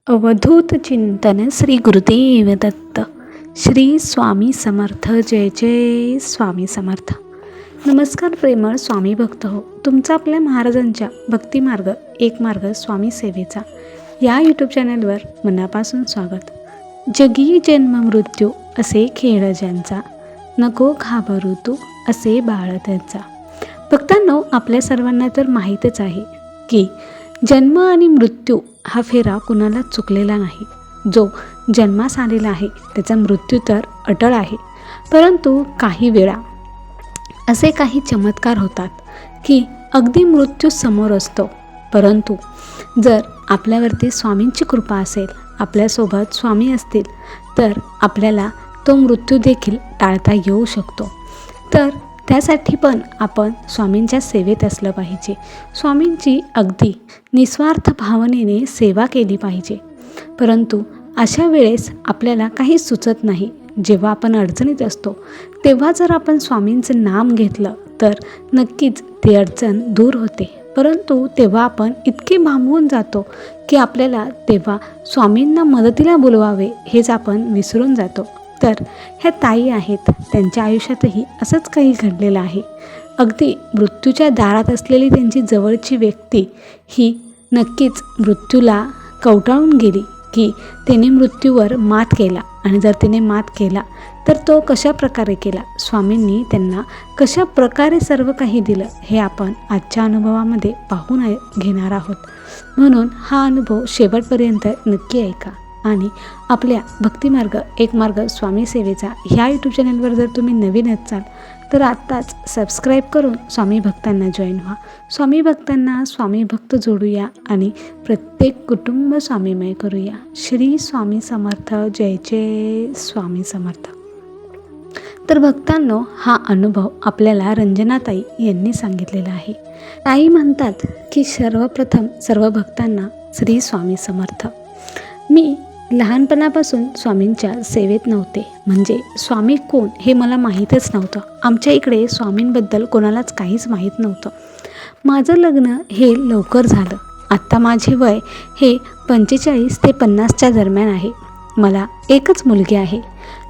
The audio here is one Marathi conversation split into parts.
अवधूत चिंतन श्री गुरुदेव दत्त. श्री स्वामी समर्थ. जय जय स्वामी समर्थ. नमस्कार प्रेमळ स्वामी भक्त हो. तुमचा आपल्या महाराजांच्या भक्तिमार्ग एक मार्ग स्वामी सेवेचा या यूट्यूब चॅनलवर मनापासून स्वागत. जगी जन्म मृत्यू असे खेळ ज्यांचा, नको घाबरू तू असे बाळ त्यांचा. भक्तांनो, आपल्या सर्वांना तर माहीतच आहे की जन्म आणि मृत्यू हा फेरा कुणाला चुकलेला नाही. जो जन्मास आलेला आहे त्याचा मृत्यू तर अटळ आहे. परंतु काही वेळा असे काही चमत्कार होतात की अगदी मृत्यू समोर असतो, परंतु जर आपल्यावरती स्वामींची कृपा असेल, आपल्यासोबत स्वामी असतील, तर आपल्याला तो मृत्यू देखील टाळता येऊ शकतो. तर त्यासाठी पण आपण स्वामींच्या सेवेत असलं पाहिजे. स्वामींची अगदी निस्वार्थ भावनेने सेवा केली पाहिजे. परंतु अशा वेळेस आपल्याला काही सुचत नाही. जेव्हा आपण अडचणीत असतो तेव्हा जर आपण स्वामींचं नाम घेतलं तर नक्कीच ती अडचण दूर होते. परंतु तेव्हा आपण इतके भांबून जातो की आपल्याला तेव्हा स्वामींना मदतीला बोलवावे हेच आपण विसरून जातो. तर ह्या ताई आहेत, त्यांच्या आयुष्यातही असंच काही घडलेलं आहे. अगदी मृत्यूच्या दारात असलेली त्यांची जवळची व्यक्ती ही नक्कीच मृत्यूला कवटाळून गेली की त्याने मृत्यूवर मात केला. आणि जर त्याने मात केला तर तो कशा प्रकारे केला, स्वामींनी त्यांना कशा प्रकारे सर्व काही दिलं, हे आपण आजच्या अनुभवामध्ये पाहून घेणार आहोत. म्हणून हा अनुभव शेवटपर्यंत नक्की ऐका. आणि आपल्या भक्तिमार्ग एक मार्ग स्वामी सेवेचा ह्या यूट्यूब चॅनलवर जर तुम्ही नवीन असाल तर आत्ताच सबस्क्राईब करून स्वामी भक्तांना जॉईन व्हा. स्वामी भक्तांना स्वामी भक्त जोडूया आणि प्रत्येक कुटुंब स्वामीमय करूया. श्री स्वामी समर्थ. जय जय स्वामी समर्थ. तर भक्तांनो, हा अनुभव आपल्याला रंजनाताई यांनी सांगितलेला आहे. ताई म्हणतात की सर्वप्रथम सर्व भक्तांना श्री स्वामी समर्थ. मी लहानपणापासून स्वामींच्या सेवेत नव्हते, म्हणजे स्वामी कोण हे मला माहीतच नव्हतं. आमच्या इकडे स्वामींबद्दल कोणालाच काहीच माहीत नव्हतं. माझं लग्न हे लवकर झालं. आत्ता माझे वय हे 45 ते 50च्या दरम्यान आहे. मला एकच मुलगी आहे.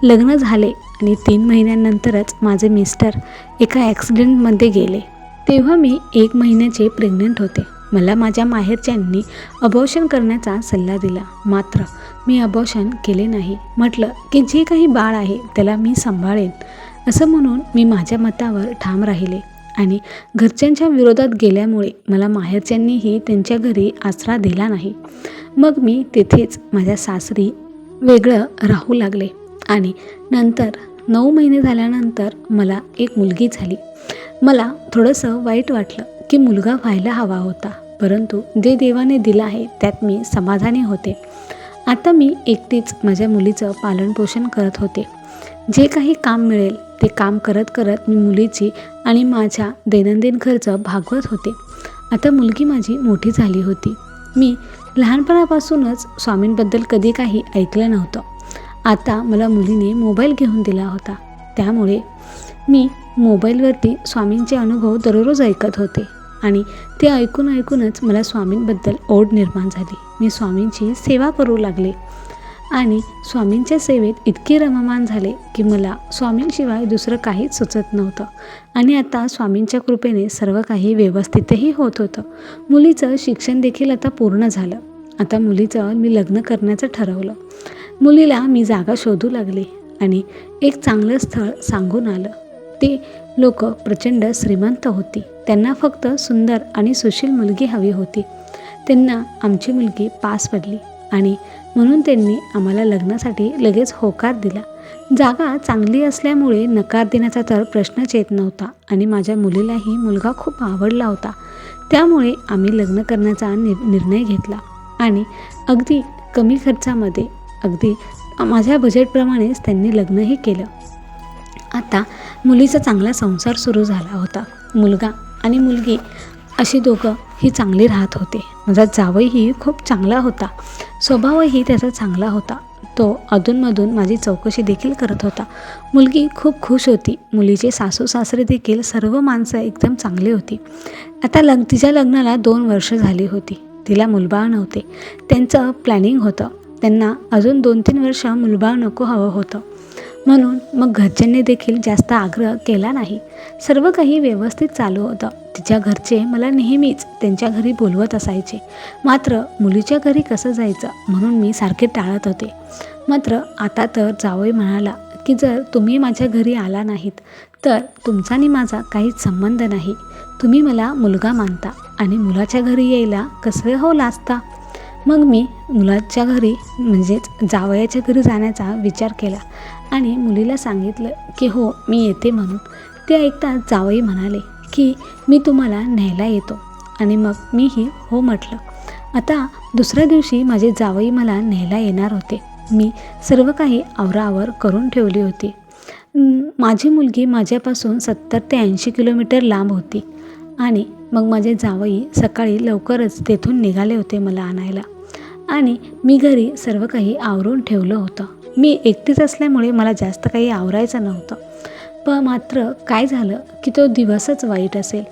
लग्न झाले आणि 3 महिन्यानंतरच माझे मिस्टर एका ॲक्सिडेंटमध्ये गेले. तेव्हा मी 1 महिन्याचे प्रेग्नंट होते. मला माझ्या माहेरच्यांनी अबॉर्शन करण्याचा सल्ला दिला, मात्र मी अबॉर्शन केले नाही. म्हटलं की जे काही बाळ आहे त्याला मी सांभाळेन, असं म्हणून मी माझ्या मतावर ठाम राहिले. आणि घरच्यांच्या विरोधात गेल्यामुळे मला माहेरच्यांनीही त्यांच्या घरी आसरा दिला नाही. मग मी तेथेच माझ्या सासरी वेगळं राहू लागले. आणि नंतर 9 महिने झाल्यानंतर मला एक मुलगी झाली. मला थोडंसं वाईट वाटलं की मुलगा व्हायला हवा होता, परंतु जे देवाने दिलं आहे त्यात मी समाधानी होते. आता मी एकटीच माझ्या मुलीचं पालनपोषण करत होते. जे काही काम मिळेल ते काम करत करत मी मुलीची आणि माझ्या दैनंदिन खर्च भागवत होते. आता मुलगी माझी मोठी झाली होती. मी लहानपणापासूनच स्वामींबद्दल कधी काही ऐकलं नव्हतं. आता मला मुलीने मोबाईल घेऊन दिला होता, त्यामुळे मी मोबाईलवरती स्वामींचे अनुभव दररोज ऐकत होते. आणि ते ऐकूनच मला स्वामींबद्दल ओढ निर्माण झाली. मी स्वामींची सेवा करू लागले आणि स्वामींच्या सेवेत इतके रममाण झाले की मला स्वामींशिवाय दुसरं काहीच सुचत नव्हतं. आणि आता स्वामींच्या कृपेने सर्व काही व्यवस्थितही होत होतं. मुलीचं शिक्षण देखील आता पूर्ण झालं. आता मुलीचं मी लग्न करण्याचं ठरवलं. मुलीला मी जागा शोधू लागले आणि एक चांगलं स्थळ सांगून आलं. ते लोक प्रचंड श्रीमंत होती. त्यांना फक्त सुंदर आणि सुशील मुलगी हवी होती. त्यांना आमची मुलगी पास पडली आणि म्हणून त्यांनी आम्हाला लग्नासाठी लगेच होकार दिला. जागा चांगली असल्यामुळे नकार देण्याचा तर प्रश्नच येत नव्हता. आणि माझ्या मुलीलाही मुलगा खूप आवडला होता. त्यामुळे आम्ही लग्न करण्याचा निर्णय घेतला. आणि अगदी कमी खर्चामध्ये, अगदी माझ्या बजेटप्रमाणेच त्यांनी लग्नही केलं. आता मुलीचा चांगला संसार सुरू झाला होता. मुलगा आणि मुलगी अशी दोघं ही चांगली राहत होते. माझा जावईही खूप चांगला होता. स्वभावही त्याचा चांगला होता. तो अधूनमधून माझी चौकशी देखील करत होता. मुलगी खूप खुश होती. मुलीचे सासू सासरे देखील सर्व माणसं एकदम चांगली होती. आता तिच्या लग्नाला 2 वर्ष झाली होती. तिला मुलबाळ नव्हते. त्यांचं प्लॅनिंग होतं. त्यांना अजून 2-3 वर्ष मुलबाळ नको हवं होतं. म्हणून मग घरच्यांनी देखील जास्त आग्रह केला नाही. सर्व काही व्यवस्थित चालू होतं. तिच्या घरचे मला नेहमीच त्यांच्या घरी बोलवत असायचे. मात्र मुलीच्या घरी कसं जायचं म्हणून मी सारखे टाळत होते. मात्र आता तर जावई म्हणाला की जर तुम्ही माझ्या घरी आला नाहीत तर तुमचा आणि माझा काहीच संबंध नाही. तुम्ही मला मुलगा मानता आणि मुलाच्या घरी यायला कसं हो लाजता. मग मी मुलाच्या घरी म्हणजेच जावयाच्या घरी जाण्याचा विचार केला आणि मुलीला सांगितलं की हो मी येते म्हणून. ते ऐकताच जावई म्हणाले की मी तुम्हाला न्यायला येतो आणि मग मीही हो म्हटलं. आता दुसऱ्या दिवशी माझे जावई मला न्यायला येणार होते. मी सर्व काही आवराआवर करून ठेवली होती. माझी मुलगी माझ्यापासून 70 ते 80 किलोमीटर लांब होती आणि मग माझे जावई सकाळी लवकरच तेथून निघाले होते मला आणायला आणि मी घरी सर्व काही आवरून ठेवलं होतं. मी एकटीच असल्यामुळे मला जास्त काही आवरायचं नव्हतं. पण मात्र काय झालं की तो दिवसच वाईट असेल.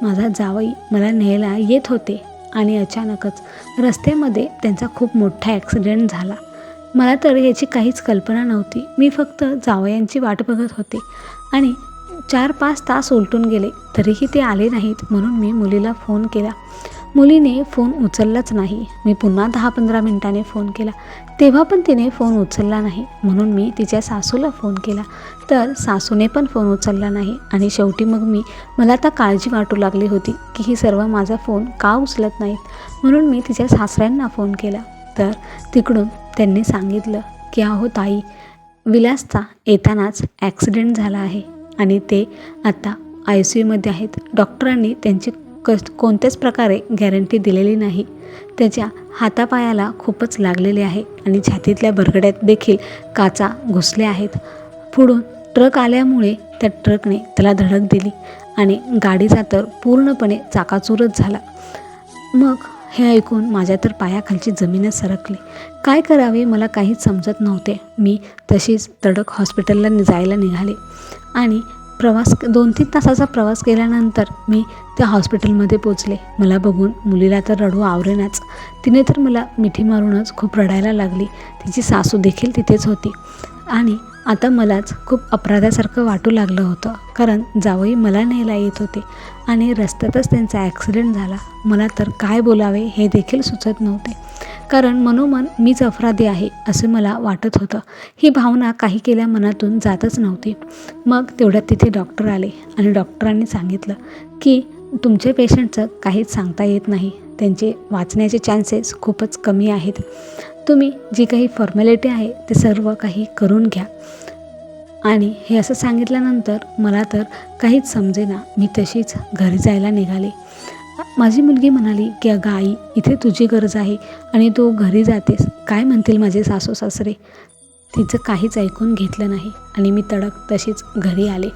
माझा जावई मला न्यायला येत होते आणि अचानकच रस्त्यामध्ये त्यांचा खूप मोठा ॲक्सिडेंट झाला. मला तर याची काहीच कल्पना नव्हती. मी फक्त जावयांची वाट बघत होते आणि 4-5 तास उलटून गेले तरीही ते आले नाहीत. म्हणून मी मुलीला फोन केला. मुलीने फोन उचललाच नाही. मी पुन्हा 10-15 मिनिटांनी फोन केला तेव्हा पण तिने फोन उचलला नाही. म्हणून मी तिच्या सासूला फोन केला तर सासूने पण फोन उचलला नाही आणि शेवटी मग मला आता काळजी वाटू लागली होती की ही सर्व माझा फोन का उचलत नाहीत. म्हणून मी तिच्या सासऱ्यांना फोन केला तर तिकडून त्यांनी सांगितलं की अहो ताई, विलासचा येतानाच ॲक्सिडेंट झाला आहे आणि ते आता ICUमध्ये आहेत. डॉक्टरांनी त्यांची कोणत्याच प्रकारे गॅरंटी दिलेली नाही. त्याच्या हातापायाला खूपच लागलेले आहे आणि छातीतल्या बरगड्यात देखील काचा घुसल्या आहेत. पुढून ट्रक आल्यामुळे त्या ट्रकने त्याला धडक दिली आणि गाडीचा तर पूर्णपणे चाकाचूरच झाला. मग हे ऐकून माझ्या तर पायाखालची जमीनच सरकली. काय करावे मला काहीच समजत नव्हते. मी तशीच तडक हॉस्पिटलला जायला निघाले आणि 2-3 तासाचा प्रवास केल्यानंतर मी त्या हॉस्पिटलमध्ये पोचले. मला बघून मुलीला तर रडू आवरेनाच. तिने तर मला मिठी मारूनच खूप रडायला लागली. तिची सासू देखील तिथेच होती आणि आता मलाच खूप अपराधासारखं वाटू लागलं होतं. कारण जावई मला न्यायला येत होते आणि रस्त्यातच त्यांचा ॲक्सिडेंट झाला. मला तर काय बोलावे हे देखील सुचत नव्हते. कारण मनोमन मीच अपराधी आहे असं मला वाटत होतं. ही भावना काही केल्या मनातून जातच नव्हती. मग तेवढ्यात तिथे डॉक्टर आले आणि डॉक्टरांनी सांगितलं की तुमच्या पेशंटचं काहीच सांगता येत नाही. त्यांचे वाचण्याचे चान्सेस खूपच कमी आहेत. तुम्ही जी काही फॉर्मॅलिटी आहे ते सर्व काही करून घ्या. आणि हे असं सांगितल्यानंतर मला तर काहीच समजेना. मी तशीच घरी जायला निघाले. माझी मुलगी म्हणाली की अगं आई, इथे तुझी गरज आहे आणि तू घरी जातेस, काय म्हणतील माझे सासू सासरे. तिचं काहीच ऐकून घेतलं नाही आणि मी तडक तशीच घरी आले.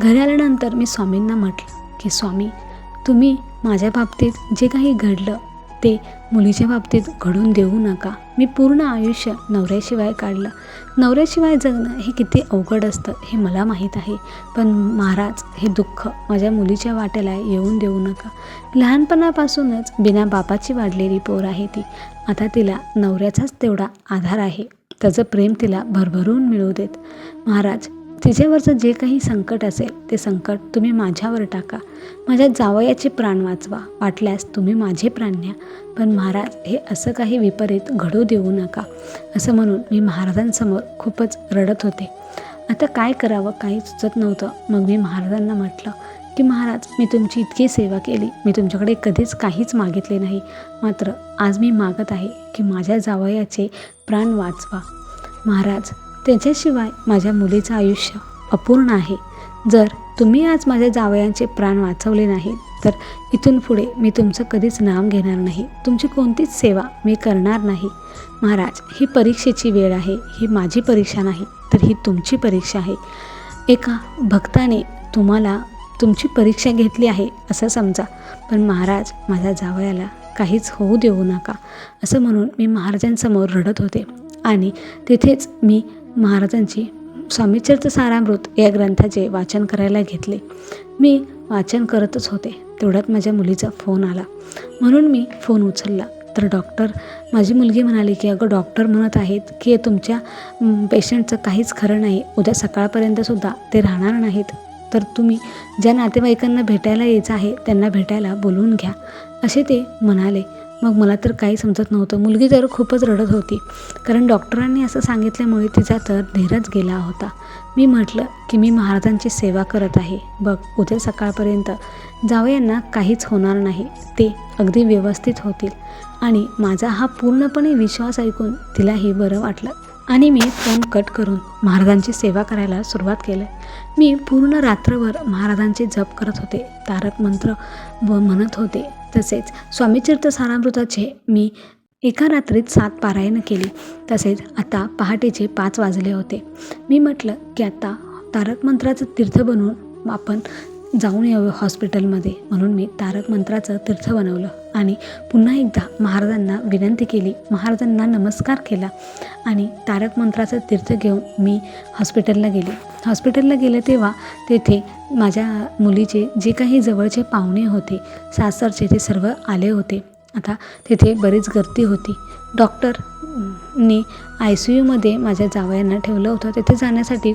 घरी आल्यानंतर मी स्वामींना म्हटलं की स्वामी, तुम्ही माझ्या बाबतीत जे काही घडलं ते मुलीच्या बाबतीत घडून देऊ नका. मी पूर्ण आयुष्य नवऱ्याशिवाय काढलं. नवऱ्याशिवाय जगणं हे किती अवघड असतं हे मला माहीत आहे. पण महाराज, हे दुःख माझ्या मुलीच्या वाट्याला येऊन देऊ नका. लहानपणापासूनच बिना बापाची वाढलेली पोर आहे ती. आता तिला नवऱ्याचाच तेवढा आधार आहे. त्याचं प्रेम तिला भरभरून मिळू देत. महाराज, तिच्यावरचं जे काही संकट असेल ते संकट तुम्ही माझ्यावर टाका. माझ्या जावयाचे प्राण वाचवा. वाटल्यास तुम्ही माझे प्राण न्या. पण महाराज, हे असं काही विपरीत घडू देऊ नका. असं म्हणून मी महाराजांसमोर खूपच रडत होते. आता काय करावं काही सुचत नव्हतं. मग मी महाराजांना म्हटलं की महाराज, मी तुमची इतकी सेवा केली, मी तुमच्याकडे कधीच काहीच मागितले नाही. मात्र आज मी मागत आहे की माझ्या जावयाचे प्राण वाचवा. महाराज, त्याच्याशिवाय माझ्या मुलीचं आयुष्य अपूर्ण आहे. जर तुम्ही आज माझ्या जावयांचे प्राण वाचवले नाही तर इथून पुढे मी तुमचं कधीच नाव घेणार नाही. तुमची कोणतीच सेवा मी करणार नाही. महाराज, ही परीक्षेची वेळ आहे. ही माझी परीक्षा नाही तर ही तुमची परीक्षा आहे. एका भक्ताने तुमची परीक्षा घेतली आहे असं समजा. पण महाराज, माझ्या जावयाला काहीच होऊ देऊ नका. असं म्हणून मी महाराजांसमोर रडत होते. आणि तिथेच मी महाराजांची स्वामीचरित्र सारामृत या ग्रंथाचे वाचन करायला घेतले. मी वाचन करतच होते. तेवढ्यात माझ्या मुलीचा फोन आला, म्हणून मी फोन उचलला. तर माझी मुलगी म्हणाली की अगं, डॉक्टर म्हणत आहेत की तुमच्या पेशंटचं काहीच खरं नाही, उद्या सकाळपर्यंतसुद्धा ते राहणार नाहीत, तर तुम्ही ज्या नातेवाईकांना भेटायला यायचं आहे त्यांना भेटायला बोलवून घ्या, असे ते म्हणाले. मग मला तर काही समजत नव्हतं. मुलगी तर खूपच रडत होती, कारण डॉक्टरांनी असं सांगितल्यामुळे तिचा तर धीरच गेला होता. मी म्हटलं की मी महाराजांची सेवा करत आहे, बघ उद्या सकाळपर्यंत जावयांना काहीच होणार नाही, ते अगदी व्यवस्थित होतील. आणि माझा हा पूर्णपणे विश्वास ऐकून तिलाही बरं वाटलं आणि मी फोन कट करून महाराजांची सेवा करायला सुरुवात केली. मी पूर्ण रात्रभर महाराजांचे जप करत होते, तारक मंत्र म्हणत होते. तसेच स्वामीचरित्र सारामृताचे मी एका रात्रीत 7 पारायण केली. तसेच आता पहाटेचे 5 वाजले होते. मी म्हटलं की आता तारक मंत्राचं तीर्थ बनवून आपण जाऊन यावं हॉस्पिटलमध्ये, म्हणून मी तारक मंत्राचं तीर्थ बनवलं आणि पुन्हा एकदा महाराजांना विनंती केली, महाराजांना नमस्कार केला आणि तारक मंत्राचं तीर्थ घेऊन मी हॉस्पिटलला गेले. तेव्हा तेथे माझ्या मुलीचे जे काही जवळचे पाहुणे होते, सासरचे, ते सर्व आले होते. आता तिथे बरीच गर्दी होती. डॉक्टरनी ICUमध्ये माझ्या जावयांना ठेवलं होतं. तिथे जाण्यासाठी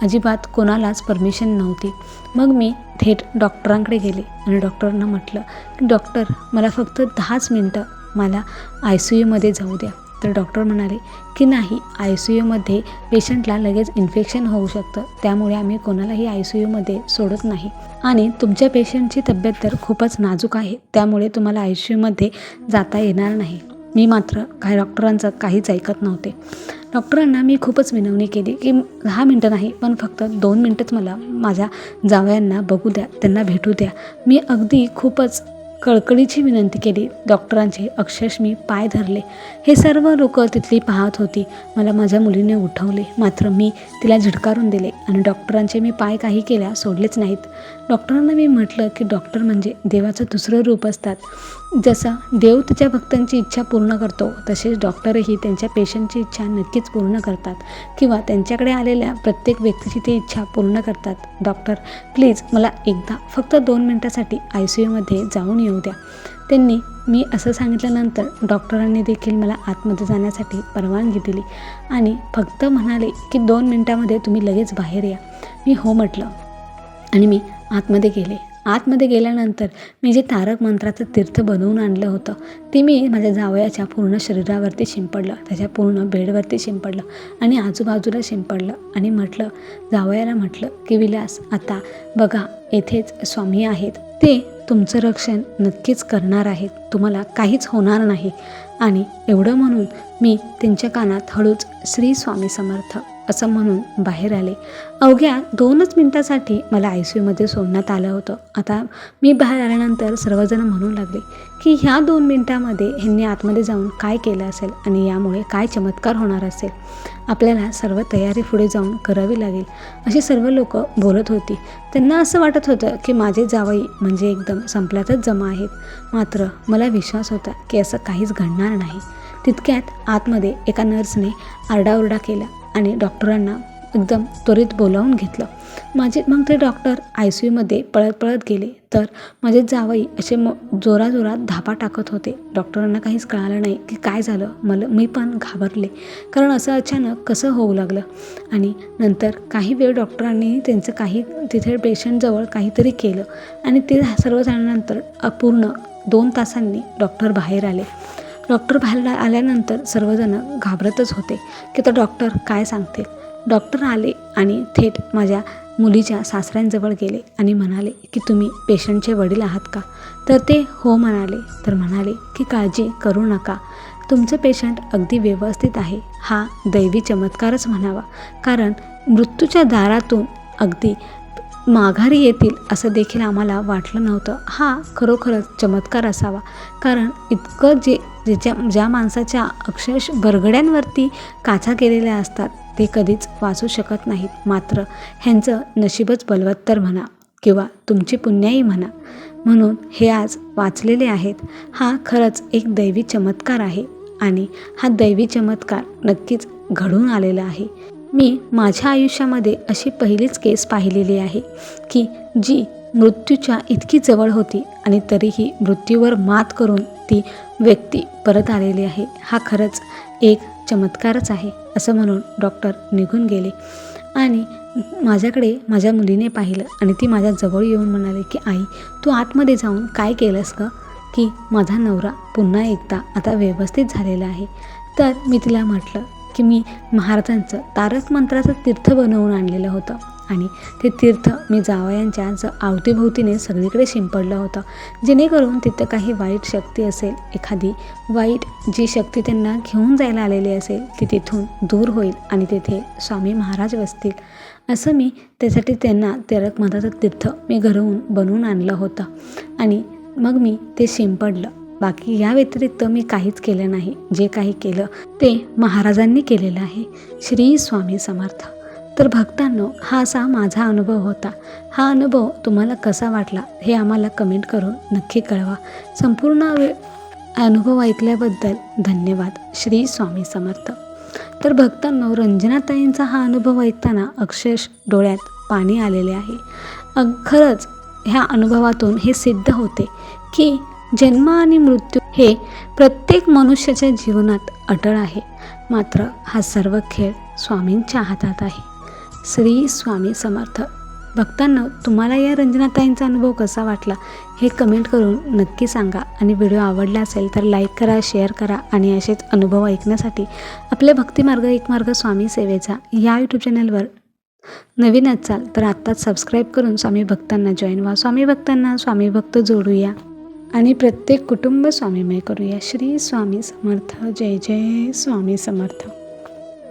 अजिबात कोणालाच परमिशन नव्हती. मग मी थेट डॉक्टरांकडे गेले आणि डॉक्टरांना म्हटलं की डॉक्टर, मला फक्त 10च मिनटं मला ICUमध्ये जाऊ द्या. तर डॉक्टर म्हणाले की नाही, ICUमध्ये पेशंटला लगेच इन्फेक्शन होऊ शकतं, त्यामुळे आम्ही कोणालाही ICUमध्ये सोडत नाही आणि तुमच्या पेशंटची तब्येत तर खूपच नाजूक आहे, त्यामुळे तुम्हाला ICUमध्ये जाता येणार नाही. मी मात्र काही डॉक्टरांचं काहीच ऐकत नव्हते. डॉक्टरांना मी खूपच विनवणी केली की 10 मिनटं नाही, पण फक्त 2 मिनटंच मला माझ्या जावयांना बघू द्या, त्यांना भेटू द्या. मी अगदी खूपच कळकळीची विनंती केली. डॉक्टरांचे अक्षरशः मी पाय धरले. हे सर्व लोक तिथली पाहत होती. मला माझ्या मुलीने उठवले, मात्र मी तिला झिडकारून दिले आणि डॉक्टरांचे मी पाय काही केल्या सोडलेच नाहीत. डॉक्टरांना मी म्हटलं की डॉक्टर म्हणजे देवाचं दुसरं रूप असतात. जसं देव त्याच्या भक्तांची इच्छा पूर्ण करतो, तसेच डॉक्टरही त्यांच्या पेशंटची इच्छा नक्कीच पूर्ण करतात किंवा त्यांच्याकडे आलेल्या प्रत्येक व्यक्तीची ती इच्छा पूर्ण करतात. डॉक्टर, प्लीज मला एकदा फक्त 2 मिनटासाठी ICUमध्ये जाऊन येऊ द्या. मी असं सांगितल्यानंतर डॉक्टरांनी देखील मला आतमध्ये जाण्यासाठी परवानगी दिली आणि फक्त म्हणाले की 2 मिनटामध्ये तुम्ही लगेच बाहेर या. मी हो म्हटलं आणि मी आतमध्ये गेले. आतमध्ये गेल्यानंतर मी जे तारक मंत्राचं तीर्थ बनवून आणलं होतं ते मी माझ्या जावयाच्या पूर्ण शरीरावरती शिंपडलं, त्याच्या पूर्ण बेडवरती शिंपडलं आणि आजूबाजूला शिंपडलं आणि जावयाला म्हटलं की विलास, आता बघा येथेच स्वामी आहेत, ते तुमचं रक्षण नक्कीच करणार आहेत, तुम्हाला काहीच होणार नाही. आणि एवढं म्हणून मी त्यांच्या कानात हळूच श्री स्वामी समर्थ असं म्हणून बाहेर आले. अवघ्या 2च मिनटासाठी मला ICUमध्ये सोडण्यात आलं होतं. आता मी बाहेर आल्यानंतर सर्वजण म्हणू लागले की ह्या 2 मिनटामध्ये ह्यांनी आतमध्ये जाऊन काय केलं असेल आणि यामुळे काय चमत्कार होणार असेल, आपल्याला सर्व तयारी पुढे जाऊन करावी लागेल, अशी सर्व लोक बोलत होती. त्यांना असं वाटत होतं की माझे जावई म्हणजे एकदम संपल्यातच जमा आहेत, मात्र मला विश्वास होता की असं काहीच घडणार नाही. तितक्यात आतमध्ये एका नर्सने आरडाओरडा केला आणि डॉक्टरांना एकदम त्वरित बोलावून घेतलं. मग ते डॉक्टर ICUमध्ये पळत गेले, तर माझे जावई असे जोराजोरात धापा टाकत होते. डॉक्टरांना काहीच कळालं नाही की काय झालं. मी पण घाबरले, कारण असं अचानक कसं होऊ लागलं. आणि नंतर काही वेळ डॉक्टरांनी त्यांचं तिथे पेशंटजवळ काहीतरी केलं आणि ते सर्व झाल्यानंतर पूर्ण 2 तासांनी डॉक्टर बाहेर आले. डॉक्टर बाहेर आल्यानंतर सर्वजण घाबरतच होते की आता डॉक्टर काय सांगतील. डॉक्टर आले आणि थेट माझ्या मुलीच्या सासऱ्यांजवळ गेले आणि म्हणाले की तुम्ही पेशंटचे वडील आहात का? तर ते हो म्हणाले. तर म्हणाले की काळजी करू नका, तुमचं पेशंट अगदी व्यवस्थित आहे. हा दैवी चमत्कारच म्हणावा, कारण मृत्यूच्या दारातून अगदी माघारी येतील असं देखील आम्हाला वाटलं नव्हतं. हा खरोखरच चमत्कार असावा, कारण इतकं ज्या माणसाच्या अक्षरशः बरगड्यांवरती काचा केलेल्या असतात ते कधीच वाचू शकत नाहीत, मात्र ह्यांचं नशीबच बलवत्तर म्हणा किंवा तुमची पुण्याई म्हणा, म्हणून हे आज वाचलेले आहेत. हा खरंच एक दैवी चमत्कार आहे आणि हा दैवी चमत्कार नक्कीच घडून आलेला आहे. मी माझ्या आयुष्यामध्ये अशी पहिलीच केस पाहिलेली आहे की जी मृत्यूच्या इतकी जवळ होती आणि तरीही मृत्यूवर मात करून ती व्यक्ती परत आलेली आहे. हा खरंच एक चमत्कारच आहे असं म्हणून डॉक्टर निघून गेले. आणि माझ्याकडे माझ्या मुलीने पाहिलं आणि ती माझ्या जवळ येऊन म्हणाली की आई, तू आतमध्ये जाऊन काय केलंस गं? की माझा नवरा पुन्हा एकदा आता व्यवस्थित झालेला आहे. तर मी तिला म्हटलं की मी महाराजांचं तारक मंत्राचं तीर्थ बनवून आणलेलं होतं आणि ते तीर्थ मी जावयांच्या अवतीभोवतीने सगळीकडे शिंपडलं होतं, जेणेकरून तिथं काही वाईट शक्ती असेल, एखादी वाईट जी शक्ती त्यांना घेऊन जायला आलेली असेल ती तिथून दूर होईल आणि तेथे स्वामी महाराज बसतील. असं मी त्यासाठी त्यांना तारक मंत्राचं तीर्थ मी घरून बनवून आणलं होतं आणि मग मी ते शिंपडलं. बाकी या व्यतिरिक्त मी काहीच केलं नाही. जे काही केलं ते महाराजांनी केलेलं आहे. श्री स्वामी समर्थ. तर भक्तांनो, हा असा माझा अनुभव होता. हा अनुभव तुम्हाला कसा वाटला हे आम्हाला कमेंट करून नक्की कळवा. संपूर्ण अनुभव ऐकल्याबद्दल धन्यवाद. श्री स्वामी समर्थ. तर भक्तांनो, रंजनाताईंचा हा अनुभव ऐकताना अक्षरशः डोळ्यात पाणी आलेले आहे. खरंच ह्या अनुभवातून हे सिद्ध होते की जन्म आणि मृत्यू हे प्रत्येक मनुष्याच्या जीवनात अटळ आहे, मात्र हा सर्व खेळ स्वामींच्या हातात आहे. श्री स्वामी समर्थ. भक्तांनो, तुम्हाला या रंजनाताईंचा अनुभव कसा वाटला हे कमेंट करून नक्की सांगा आणि व्हिडिओ आवडला असेल तर लाईक करा, शेअर करा आणि असेच अनुभव ऐकण्यासाठी आपल्या भक्तिमार्ग एक मार्ग स्वामी सेवेचा या यूट्यूब चॅनलवर नवीन असाल तर आत्ताच सबस्क्राईब करून स्वामी भक्तांना जॉईन व्हा. स्वामी भक्तांना स्वामी भक्त जोडूया आणि प्रत्येक कुटुंब स्वामीमय करूया. श्री स्वामी समर्थ. जय जय स्वामी समर्थ.